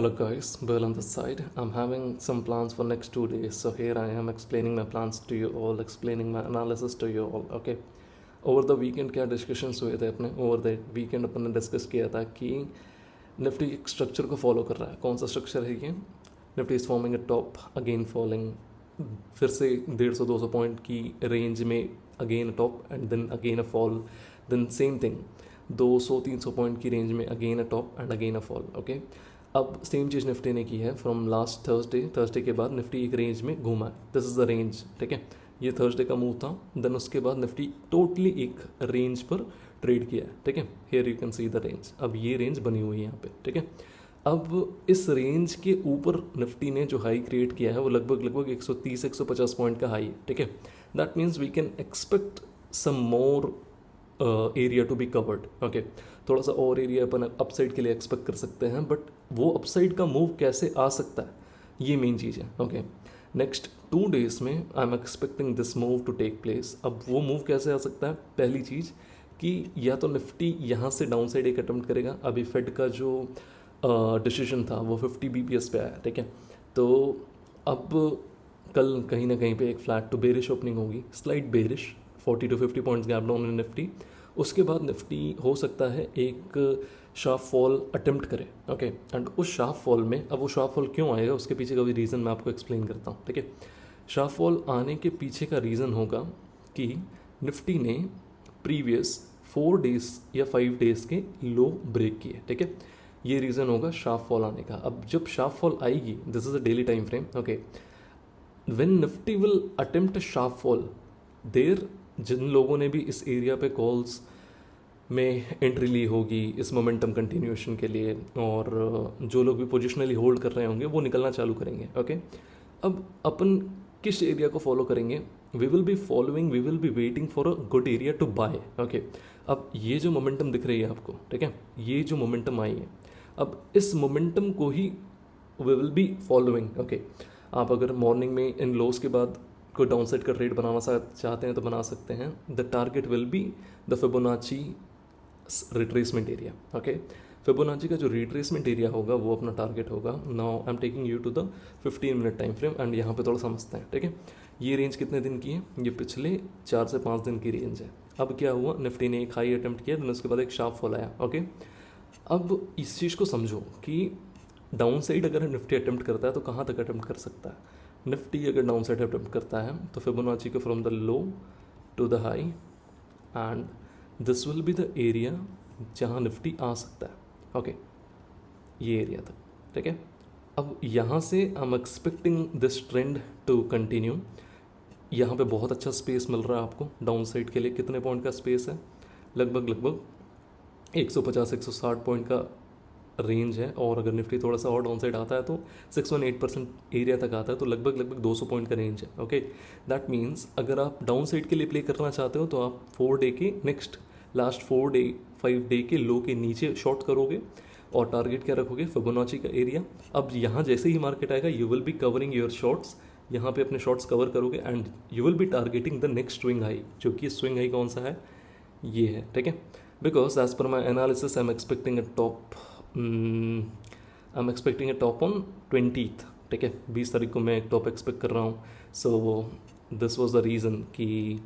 Hello guys, Bill on the side. I'm having some plans for next 2 days, so here I am explaining my plans to you all, explaining my analysis to you all. Okay. Over the weekend क्या discussions हुए थे अपने over the weekend अपन ने discuss किया था कि Nifty एक structure को फॉलो कर रहा है. कौन सा स्ट्रक्चर है ये? Nifty is forming a top, again falling, फिर से 150-200 पॉइंट की रेंज में again a top and then again a fall, then same thing 200-300 point की रेंज में again a top and again a fall. Okay. अब same चीज़ Nifty ने की है फ्रॉम लास्ट थर्सडे के बाद निफ्टी एक रेंज में घूमा है. This is the range. ठीक है, ये थर्सडे का मूव था. देन उसके बाद निफ्टी टोटली एक रेंज पर ट्रेड किया है. ठीक है, here you can see the range. अब ये रेंज बनी हुई है यहाँ पे. ठीक है, अब इस रेंज के ऊपर निफ्टी ने जो हाई क्रिएट किया है वो लगभग 130-150 पॉइंट का हाई है. ठीक है, that means we can expect some more area to be covered. Okay, थोड़ा सा और एरिया अपन अपसाइड के लिए एक्सपेक्ट कर सकते हैं, बट वो अपसाइड का मूव कैसे आ सकता है ये मेन चीज़ है. ओके, नेक्स्ट 2 days में I am expecting this move to take place. अब वो मूव कैसे आ सकता है? पहली चीज़ कि या तो निफ्टी यहाँ से डाउन साइड एक अटेम्प्ट करेगा. अभी फेड का जो डिसीजन था वो 50 BPS पे आया. ठीक है, तो अब कल कहीं ना कहीं पे एक फ्लैट टू बेरिश ओपनिंग होगी, slight bearish, 40-50 points gap down in Nifty. उसके बाद निफ्टी हो सकता है एक शार्प फॉल अटेम्प्ट करे. ओके, एंड उस शार्प फॉल में, अब वो शार्प फॉल क्यों आएगा उसके पीछे का भी रीज़न मैं आपको एक्सप्लेन करता हूँ. ठीक है, शार्प फॉल आने के पीछे का रीज़न होगा कि निफ्टी ने प्रीवियस 4 days या 5 days के लो ब्रेक किए. ठीक है, ये रीज़न होगा शार्प फॉल आने का. अब जब शार्प फॉल आएगी, this is a daily time frame. Okay, when Nifty will attempt sharp fall, there जिन लोगों ने भी इस एरिया पे कॉल्स में एंट्री ली होगी इस मोमेंटम कंटिन्यूएशन के लिए, और जो लोग भी पोजिशनली होल्ड कर रहे होंगे वो निकलना चालू करेंगे. ओके, अब अपन किस एरिया को फॉलो करेंगे? We will be waiting for a good area to buy. Okay, अब ये जो मोमेंटम दिख रही है आपको, ठीक है, ये जो मोमेंटम आई है, अब इस मोमेंटम को ही we will be following. Okay, आप अगर मॉर्निंग में इन लोस के बाद कोई डाउन साइड का ट्रेड बनाना चाहते हैं तो बना सकते हैं. The target will be the Fibonacci retracement area. Okay, Fibonacci का जो रिट्रेसमेंट एरिया होगा वो अपना टारगेट होगा. Now I am taking you to the 15 minute time frame and यहाँ पे थोड़ा समझते हैं. ठीक है, ये रेंज कितने दिन की है? ये पिछले 4 से 5 दिन की रेंज है. अब क्या हुआ, निफ्टी ने एक हाई अटेम्प्ट किया, देन उसके बाद एक शार्प फॉल आया. ओके, अब इस चीज़ को समझो कि डाउन साइड अगर निफ्टी अटेम्प्ट करता है तो कहाँ तक अटेम्प्ट कर सकता है. निफ्टी अगर डाउन साइड अटेम्प्ट करता है तो फिबोनाची को from the low to the high, and this will be the area जहाँ निफ्टी आ सकता है. ओके, ये एरिया तक. ठीक है, अब यहाँ से I am expecting this trend to continue. यहाँ पे बहुत अच्छा स्पेस मिल रहा है आपको डाउन साइड के लिए. कितने पॉइंट का स्पेस है? लगभग 150-160 पॉइंट का रेंज है. और अगर निफ्टी थोड़ा सा और डाउन साइड आता है तो 618% एरिया तक आता है, तो लगभग 200 पॉइंट का रेंज है. ओके, दैट मीन्स अगर आप डाउन साइड के लिए प्ले करना चाहते हो तो आप 4 डे के नेक्स्ट लास्ट 5 डे के लो के नीचे शॉर्ट करोगे और टारगेट क्या रखोगे? फिबोनाची का एरिया. अब यहाँ जैसे ही मार्केट आएगा you will be covering your shorts, यहाँ पे अपने शॉर्ट्स कवर करोगे and you will be targeting the next swing high, जो कि स्विंग हाई कौन सा है? ये है. ठीक है, because as per my analysis I am expecting a top on 20th. ठीक है, 20 तारीख को मैं एक टॉप एक्सपेक्ट कर रहा हूँ. So this was the reason कि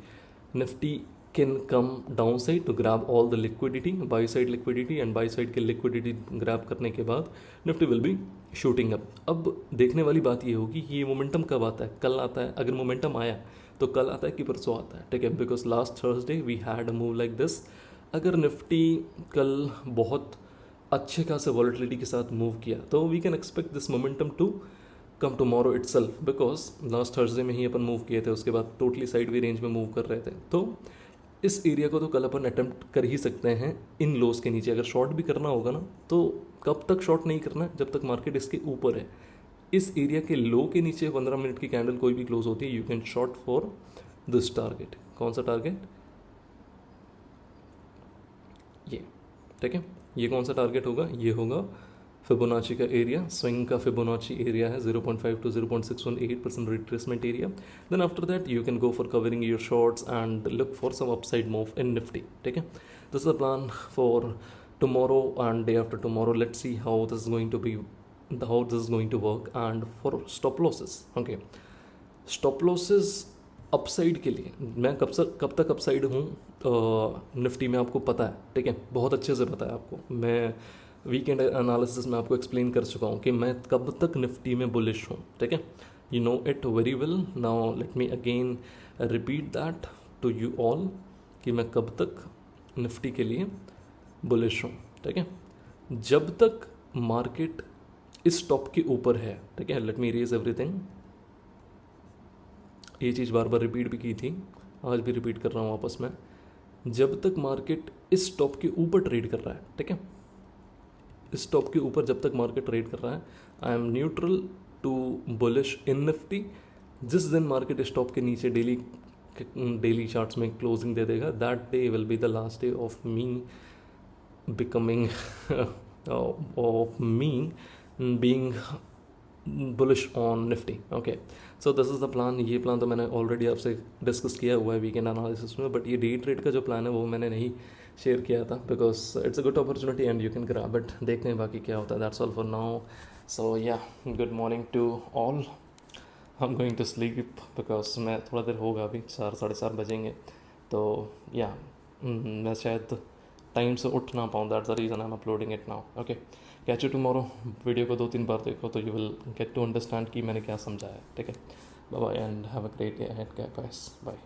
Nifty can come down side to grab all the liquidity, buy side liquidity, and buy side के लिक्विडिटी ग्रैब करने के बाद Nifty will be shooting up. अब देखने वाली बात ये होगी कि ये मोमेंटम कब आता है? कल आता है. अगर मोमेंटम आया तो कल आता है कि परसों आता है. ठीक है, because last Thursday we had a move like this. अगर निफ्टी कल बहुत अच्छे खासे वॉलेटिलिटी के साथ मूव किया तो we can expect this momentum to come tomorrow itself, because last Thursday में ही अपन मूव किए थे, उसके बाद टोटली साइड वे रेंज में मूव कर रहे थे. तो इस एरिया को तो कल अपन अटेम्प्ट कर ही सकते हैं इन लोस के नीचे. अगर शॉर्ट भी करना होगा ना तो कब तक शॉर्ट नहीं करना है? जब तक मार्केट इसके ऊपर है. इस एरिया के लो के नीचे 15 मिनट की कैंडल कोई भी क्लोज होती है, you can short for this target. कौन सा टारगेट? ये. ठीक है, ये कौन सा टारगेट होगा? ये होगा फिबोनाची का एरिया. स्विंग का फिबोनाची एरिया है 0.5 to 0.618% retracement area. Then after that you can go for covering your shorts and look for some upside move in Nifty. ठीक है, this is the plan for tomorrow and day after tomorrow. Let's see how this is going to be how this is going to work. And for stop losses, okay, stop losses upside के लिए मैं कब तक upside हूँ Nifty में आपको पता है, ठीक है, बहुत अच्छे से पता है आपको। मैं वीकेंड एनालिसिस में आपको एक्सप्लेन कर चुका हूँ कि मैं कब तक निफ्टी में बुलिश हूँ, ठीक है, you know it very well. Now let me again repeat that to you all कि मैं कब तक निफ्टी के लिए बुलिश हूँ, ठीक है। जब तक मार्केट इस टॉप के ऊपर है, ठीक है, लेट मी इरेज एवरीथिंग। ये चीज़ बार बार रिपीट भी की थी, आज भी रिपीट कर रहा हूँ वापस में। जब तक मार्केट इस टॉप के ऊपर ट्रेड कर रहा है, ठीक है, इस टॉप के ऊपर जब तक मार्केट ट्रेड कर रहा है, I am neutral to bullish in Nifty. जिस दिन मार्केट इस टॉप के नीचे डेली चार्ट्स में क्लोजिंग दे देगा, that day will be the last day of me becoming of me being bullish on Nifty. Okay, so this is the plan. ये plan तो मैंने ऑलरेडी आपसे डिस्कस किया हुआ है वीकेंड एनालिसिस में, बट ये डे ट्रेड का जो प्लान है वो मैंने नहीं शेयर किया था because it's a good opportunity and you can grab it. देखते हैं बाकी क्या होता है। That's all for now. So yeah, good morning to all. I am going to sleep because मैं थोड़ा देर होगा, अभी 4 साढ़े 4 बजेंगे, तो या मैं शायद टाइम से उठ ना पाऊँ। That's the reason I am uploading it now. Okay, catch you tomorrow. Video को 2-3 बार देखो तो you will get to understand कि मैंने क्या समझाया, ठीक है। Bye bye and have a great day ahead guys, bye.